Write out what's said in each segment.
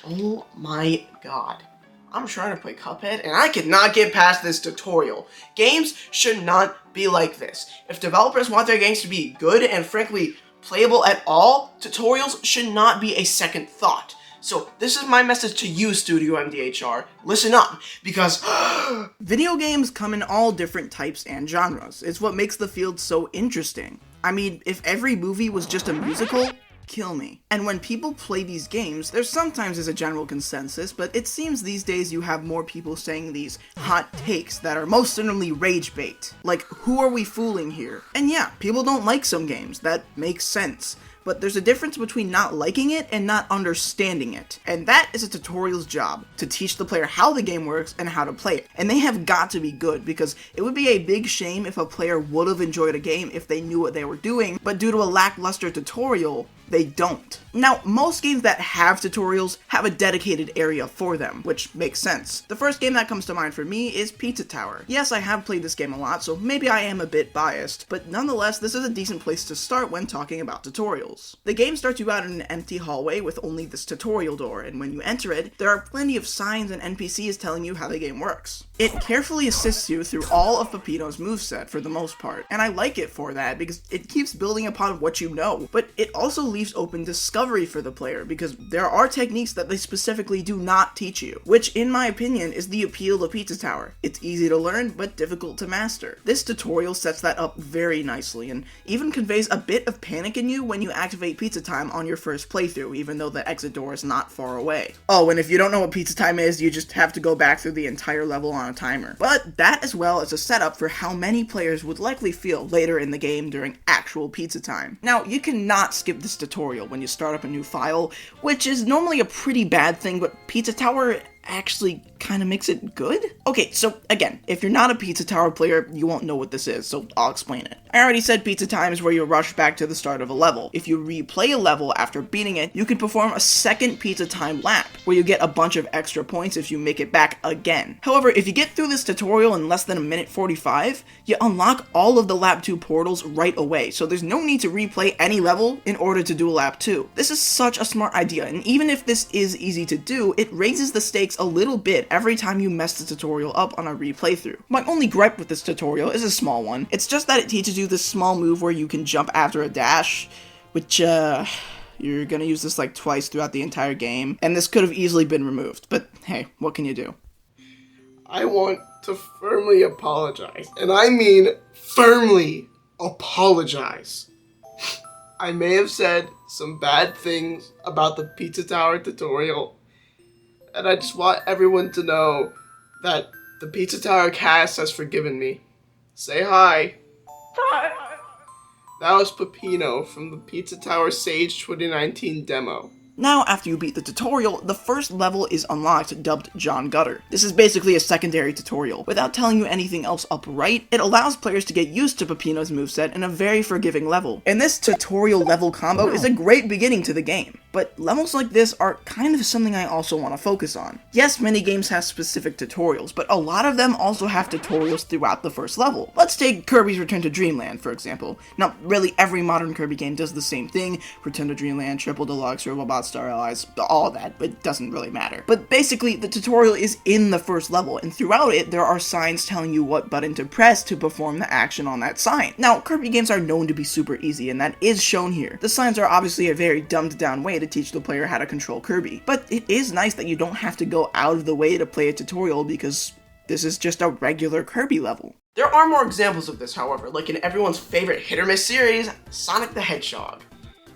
Oh my god. I'm trying to play Cuphead and I cannot get past this tutorial. Games should not be like this. If developers want their games to be good and frankly playable at all, tutorials should not be a second thought. So this is my message to you, Studio MDHR. Listen up, because video games come in all different types and genres. It's what makes the field so interesting. I mean, if every movie was just a musical, kill me. And when people play these games, there sometimes is a general consensus, but it seems these days you have more people saying these hot takes that are most certainly rage bait. Like, who are we fooling here? And yeah, people don't like some games. That makes sense. But there's a difference between not liking it and not understanding it. And that is a tutorial's job, to teach the player how the game works and how to play it. And they have got to be good, because it would be a big shame if a player would have enjoyed a game if they knew what they were doing, but due to a lackluster tutorial, they don't. Now, most games that have tutorials have a dedicated area for them, which makes sense. The first game that comes to mind for me is Pizza Tower. Yes, I have played this game a lot, so maybe I am a bit biased, but nonetheless, this is a decent place to start when talking about tutorials. The game starts you out in an empty hallway with only this tutorial door, and when you enter it, there are plenty of signs and NPCs telling you how the game works. It carefully assists you through all of Peppino's moveset for the most part, and I like it for that because it keeps building upon what you know, but it also leaves open discovery for the player because there are techniques that they specifically do not teach you, which in my opinion is the appeal of Pizza Tower. It's easy to learn, but difficult to master. This tutorial sets that up very nicely and even conveys a bit of panic in you when you activate pizza time on your first playthrough, even though the exit door is not far away. Oh, and if you don't know what pizza time is, you just have to go back through the entire level on a timer. But that as well as a setup for how many players would likely feel later in the game during actual pizza time. Now, you cannot skip this tutorial when you start up a new file, which is normally a pretty bad thing, but Pizza Tower actually kind of makes it good? Okay, so again, if you're not a Pizza Tower player, you won't know what this is, so I'll explain it. I already said pizza time is where you rush back to the start of a level. If you replay a level after beating it, you can perform a second pizza time lap, where you get a bunch of extra points if you make it back again. However, if you get through this tutorial in less than a minute 45, you unlock all of the lap 2 portals right away, so there's no need to replay any level in order to do a lap 2. This is such a smart idea, and even if this is easy to do, it raises the stakes a little bit every time you mess the tutorial up on a replaythrough. My only gripe with this tutorial is a small one. It's just that it teaches you this small move where you can jump after a dash, which, you're gonna use this like twice throughout the entire game, and this could have easily been removed, but hey, what can you do? I want to firmly apologize, and I mean firmly apologize. I may have said some bad things about the Pizza Tower tutorial, and I just want everyone to know that the Pizza Tower cast has forgiven me. Say hi. Hi. That was Peppino from the Pizza Tower Sage 2019 demo. Now, after you beat the tutorial, the first level is unlocked, dubbed John Gutter. This is basically a secondary tutorial. Without telling you anything else upright, it allows players to get used to Peppino's moveset in a very forgiving level. And this tutorial level combo is a great beginning to the game. But levels like this are kind of something I also want to focus on. Yes, many games have specific tutorials, but a lot of them also have tutorials throughout the first level. Let's take Kirby's Return to Dreamland, for example. Now, really every modern Kirby game does the same thing. Return to Dreamland, Triple Deluxe, Robobot Star Allies, all that, but it doesn't really matter. But basically, the tutorial is in the first level, and throughout it, there are signs telling you what button to press to perform the action on that sign. Now, Kirby games are known to be super easy, and that is shown here. The signs are obviously a very dumbed down way to teach the player how to control Kirby, but it is nice that you don't have to go out of the way to play a tutorial because this is just a regular Kirby level. There are more examples of this, however, like in everyone's favorite hit-or-miss series, Sonic the Hedgehog.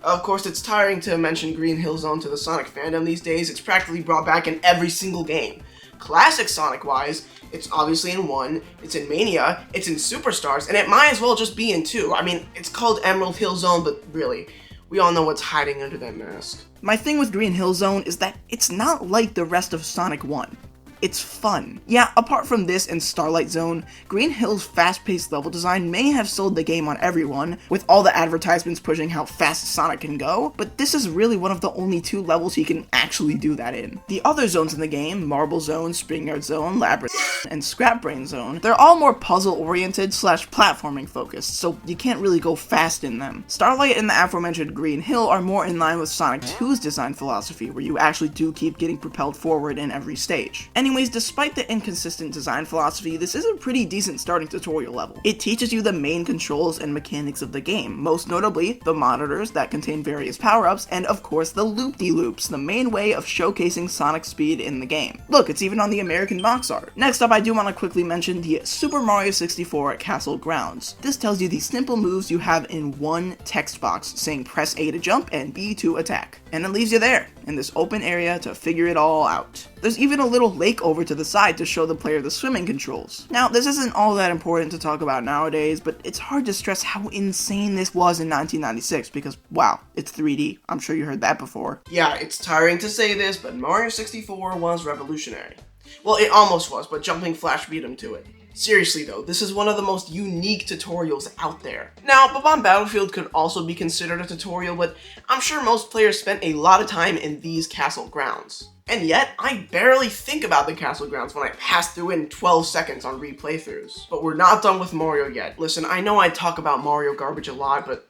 Of course, it's tiring to mention Green Hill Zone to the Sonic fandom these days. It's practically brought back in every single game. Classic Sonic-wise, it's obviously in 1, it's in Mania, it's in Superstars, and it might as well just be in 2. I mean, it's called Emerald Hill Zone, but really, we all know what's hiding under that mask. My thing with Green Hill Zone is that it's not like the rest of Sonic 1. it's fun. Yeah, apart from this and Starlight Zone, Green Hill's fast-paced level design may have sold the game on everyone, with all the advertisements pushing how fast Sonic can go, but this is really one of the only 2 levels he can actually do that in. The other zones in the game, Marble Zone, Springyard Zone, Labyrinth, and Scrap Brain Zone, they're all more puzzle-oriented / platforming focused, so you can't really go fast in them. Starlight and the aforementioned Green Hill are more in line with Sonic 2's design philosophy, where you actually do keep getting propelled forward in every stage. Anyways, despite the inconsistent design philosophy, this is a pretty decent starting tutorial level. It teaches you the main controls and mechanics of the game, most notably the monitors that contain various power-ups, and of course the loop-de-loops, the main way of showcasing Sonic's speed in the game. Look, it's even on the American box art. Next up, I do want to quickly mention the Super Mario 64 Castle Grounds. This tells you the simple moves you have in one text box, saying press A to jump and B to attack. And it leaves you there, in this open area to figure it all out. There's even a little lake over to the side to show the player the swimming controls. Now, this isn't all that important to talk about nowadays, but it's hard to stress how insane this was in 1996 because, wow, it's 3D. I'm sure you heard that before. Yeah, it's tiring to say this, but Mario 64 was revolutionary. Well, it almost was, but Jumping Flash beat him to it. Seriously though, this is one of the most unique tutorials out there. Now, Bob-omb Battlefield could also be considered a tutorial, but I'm sure most players spent a lot of time in these castle grounds. And yet, I barely think about the castle grounds when I pass through it in 12 seconds on replaythroughs. But we're not done with Mario yet. Listen, I know I talk about Mario garbage a lot, but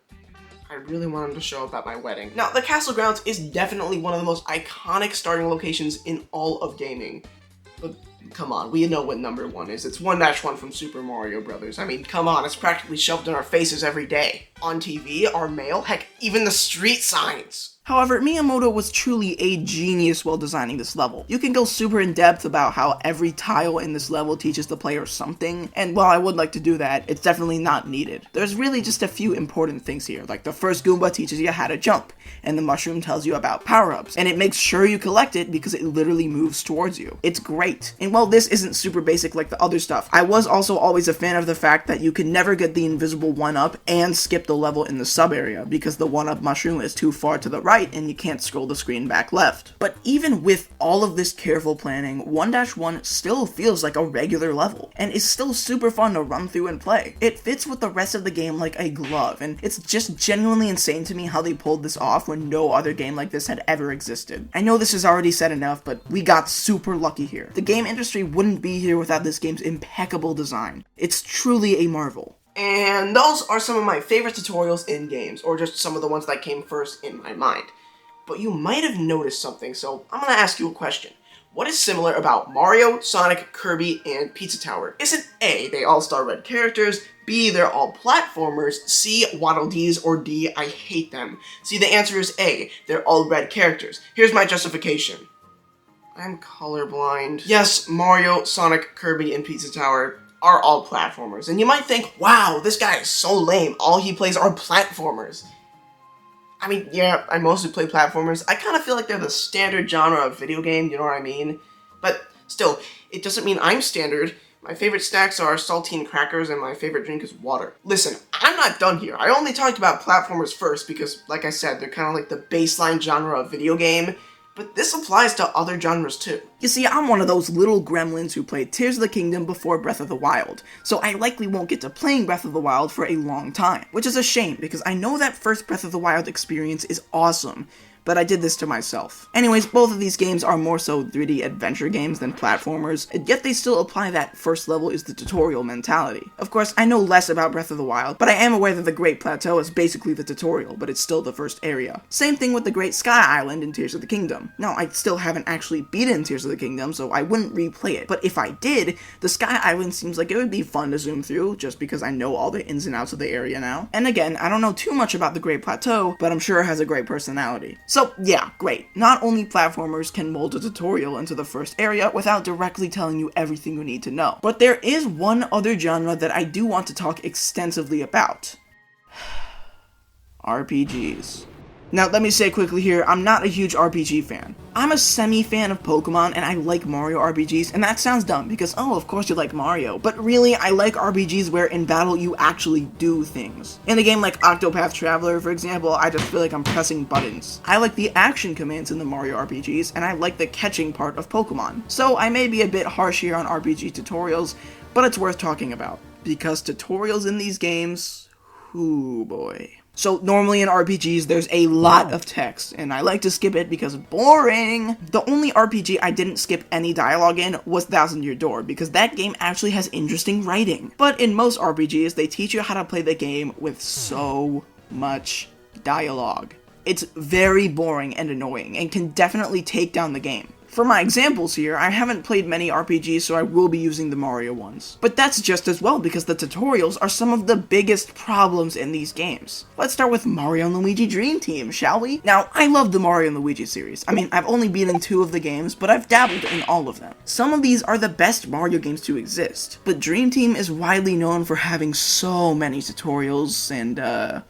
I really want him to show up at my wedding. Now, the castle grounds is definitely one of the most iconic starting locations in all of gaming. But come on, we know what number 1 is. It's 1-1 from Super Mario Brothers. I mean, come on, it's practically shoved in our faces every day. On TV, our mail, heck, even the street signs. However, Miyamoto was truly a genius while designing this level. You can go super in depth about how every tile in this level teaches the player something, and while I would like to do that, it's definitely not needed. There's really just a few important things here, like the first Goomba teaches you how to jump, and the mushroom tells you about power-ups, and it makes sure you collect it because it literally moves towards you. It's great. And while this isn't super basic like the other stuff, I was also always a fan of the fact that you can never get the invisible 1-up and skip the level in the sub-area, because the 1-up mushroom is too far to the right and you can't scroll the screen back left. But even with all of this careful planning, 1-1 still feels like a regular level, and is still super fun to run through and play. It fits with the rest of the game like a glove, and it's just genuinely insane to me how they pulled this off when no other game like this had ever existed. I know this is already said enough, but we got super lucky here. The game industry wouldn't be here without this game's impeccable design. It's truly a marvel. And those are some of my favorite tutorials in games, or just some of the ones that came first in my mind. But you might have noticed something, so I'm gonna ask you a question. What is similar about Mario, Sonic, Kirby, and Pizza Tower? Is it A, they all star red characters, B, they're all platformers, C, Waddle Dees, or D, I hate them? See, the answer is A, they're all red characters. Here's my justification. I'm colorblind. Yes, Mario, Sonic, Kirby, and Pizza Tower are all platformers. And you might think, wow, this guy is so lame. All he plays are platformers. I mean, yeah, I mostly play platformers. I kind of feel like they're the standard genre of video game, you know what I mean? But still, it doesn't mean I'm standard. My favorite snacks are saltine crackers and my favorite drink is water. Listen, I'm not done here. I only talked about platformers first because, like I said, they're kind of like the baseline genre of video game. But this applies to other genres too. You see, I'm one of those little gremlins who played Tears of the Kingdom before Breath of the Wild, so I likely won't get to playing Breath of the Wild for a long time, which is a shame because I know that first Breath of the Wild experience is awesome, but I did this to myself. Anyways, both of these games are more so 3D adventure games than platformers, and yet they still apply that first level is the tutorial mentality. Of course, I know less about Breath of the Wild, but I am aware that the Great Plateau is basically the tutorial, but it's still the first area. Same thing with the Great Sky Island in Tears of the Kingdom. Now, I still haven't actually beaten Tears of the Kingdom, so I wouldn't replay it, but if I did, the Sky Island seems like it would be fun to zoom through, just because I know all the ins and outs of the area now. And again, I don't know too much about the Great Plateau, but I'm sure it has a great personality. So, yeah, great. Not only platformers can mold a tutorial into the first area without directly telling you everything you need to know, but there is one other genre that I do want to talk extensively about. RPGs. Now, let me say quickly here, I'm not a huge RPG fan. I'm a semi-fan of Pokemon, and I like Mario RPGs, and that sounds dumb, because, oh, of course you like Mario. But really, I like RPGs where in battle you actually do things. In a game like Octopath Traveler, for example, I just feel like I'm pressing buttons. I like the action commands in the Mario RPGs, and I like the catching part of Pokemon. So I may be a bit harsh here on RPG tutorials, but it's worth talking about. Because tutorials in these games, ooh boy. So normally in RPGs there's a lot of text, and I like to skip it because boring. The only RPG I didn't skip any dialogue in was Thousand Year Door, because that game actually has interesting writing. But in most RPGs, they teach you how to play the game with so much dialogue. It's very boring and annoying, and can definitely take down the game. For my examples here, I haven't played many RPGs, so I will be using the Mario ones. But that's just as well, because the tutorials are some of the biggest problems in these games. Let's start with Mario & Luigi Dream Team, shall we? Now, I love the Mario & Luigi series. I mean, I've only beaten 2 of the games, but I've dabbled in all of them. Some of these are the best Mario games to exist, but Dream Team is widely known for having so many tutorials, and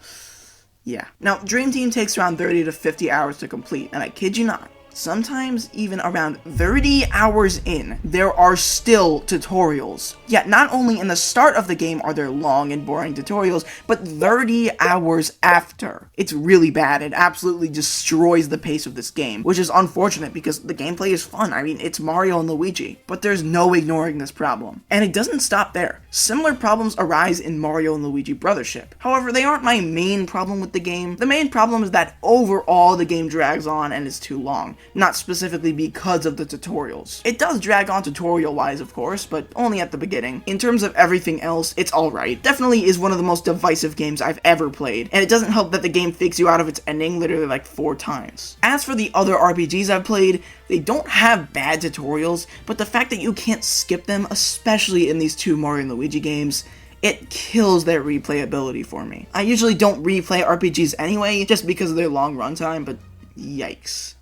yeah. Now, Dream Team takes around 30 to 50 hours to complete, and I kid you not, sometimes even around 30 hours in, there are still tutorials. Yet not only in the start of the game are there long and boring tutorials, but 30 hours after. It's really bad. It absolutely destroys the pace of this game, which is unfortunate because the gameplay is fun. I mean, it's Mario and Luigi, but there's no ignoring this problem. And it doesn't stop there. Similar problems arise in Mario and Luigi Brothership. However, they aren't my main problem with the game. The main problem is that overall the game drags on and is too long. Not specifically because of the tutorials. It does drag on tutorial-wise, of course, but only at the beginning. In terms of everything else, it's alright. Definitely is one of the most divisive games I've ever played, and it doesn't help that the game fakes you out of its ending literally like 4 times. As for the other RPGs I've played, they don't have bad tutorials, but the fact that you can't skip them, especially in these 2 Mario and Luigi games, it kills their replayability for me. I usually don't replay RPGs anyway, just because of their long runtime, but yikes.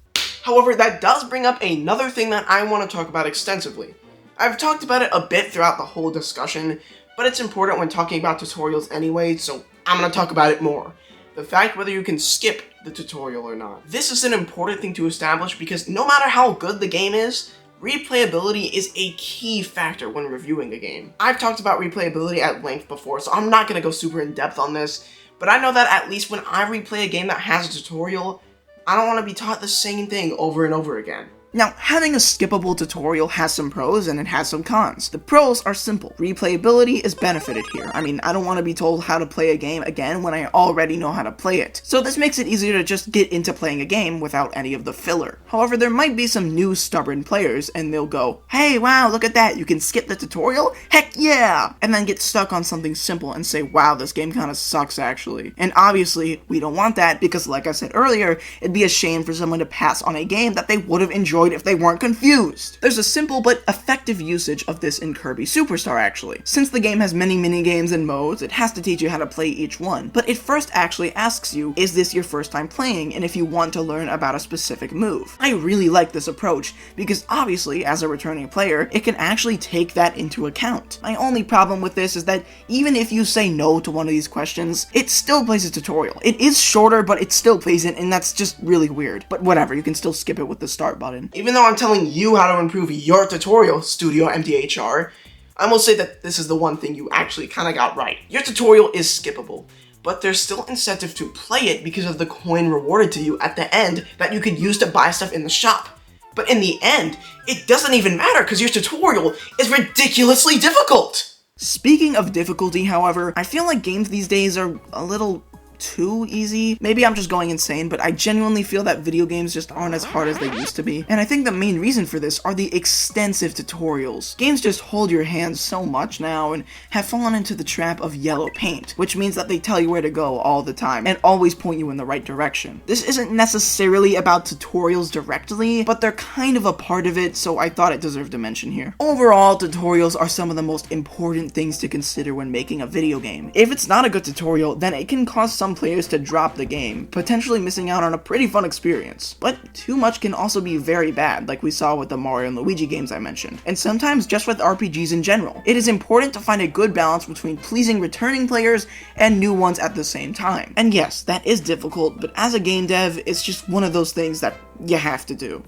However, that does bring up another thing that I want to talk about extensively. I've talked about it a bit throughout the whole discussion, but it's important when talking about tutorials anyway, so I'm going to talk about it more. The fact whether you can skip the tutorial or not. This is an important thing to establish because no matter how good the game is, replayability is a key factor when reviewing a game. I've talked about replayability at length before, so I'm not going to go super in depth on this, but I know that at least when I replay a game that has a tutorial, I don't want to be taught the same thing over and over again. Now, having a skippable tutorial has some pros and it has some cons. The pros are simple. Replayability is benefited here. I mean, I don't want to be told how to play a game again when I already know how to play it. So this makes it easier to just get into playing a game without any of the filler. However, there might be some new stubborn players and they'll go, hey, wow, look at that, you can skip the tutorial? Heck yeah! And then get stuck on something simple and say, wow, this game kinda sucks actually. And obviously, we don't want that because like I said earlier, it'd be a shame for someone to pass on a game that they would have enjoyed if they weren't confused. There's a simple but effective usage of this in Kirby Superstar actually. Since the game has many mini-games and modes, it has to teach you how to play each one. But it first actually asks you, is this your first time playing, and if you want to learn about a specific move. I really like this approach, because obviously, as a returning player, it can actually take that into account. My only problem with this is that even if you say no to one of these questions, it still plays a tutorial. It is shorter, but it still plays it, and that's just really weird. But whatever, you can still skip it with the start button. Even though I'm telling you how to improve your tutorial, Studio MDHR, I will say that this is the one thing you actually kinda got right. Your tutorial is skippable, but there's still incentive to play it because of the coin rewarded to you at the end that you could use to buy stuff in the shop. But in the end, it doesn't even matter because your tutorial is ridiculously difficult! Speaking of difficulty, however, I feel like games these days are a little too easy. Maybe I'm just going insane, but I genuinely feel that video games just aren't as hard as they used to be. And I think the main reason for this are the extensive tutorials. Games just hold your hand so much now and have fallen into the trap of yellow paint, which means that they tell you where to go all the time and always point you in the right direction. This isn't necessarily about tutorials directly, but they're kind of a part of it, so I thought it deserved a mention here. Overall, tutorials are some of the most important things to consider when making a video game. If it's not a good tutorial, then it can cause some some players to drop the game, potentially missing out on a pretty fun experience. But too much can also be very bad, like we saw with the Mario and Luigi games I mentioned, and sometimes just with RPGs in general. It is important to find a good balance between pleasing returning players and new ones at the same time. And yes, that is difficult, but as a game dev, it's just one of those things that you have to do.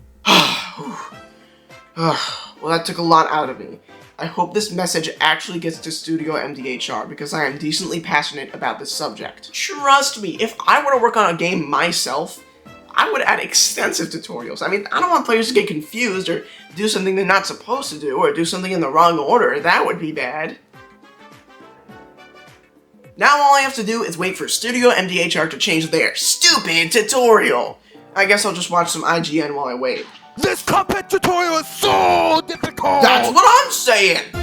Well, that took a lot out of me. I hope this message actually gets to Studio MDHR because I am decently passionate about this subject. Trust me, if I were to work on a game myself, I would add extensive tutorials. I mean, I don't want players to get confused or do something they're not supposed to do or do something in the wrong order. That would be bad. Now all I have to do is wait for Studio MDHR to change their stupid tutorial. I guess I'll just watch some IGN while I wait. This Cuphead tutorial is so difficult! That's what I'm saying!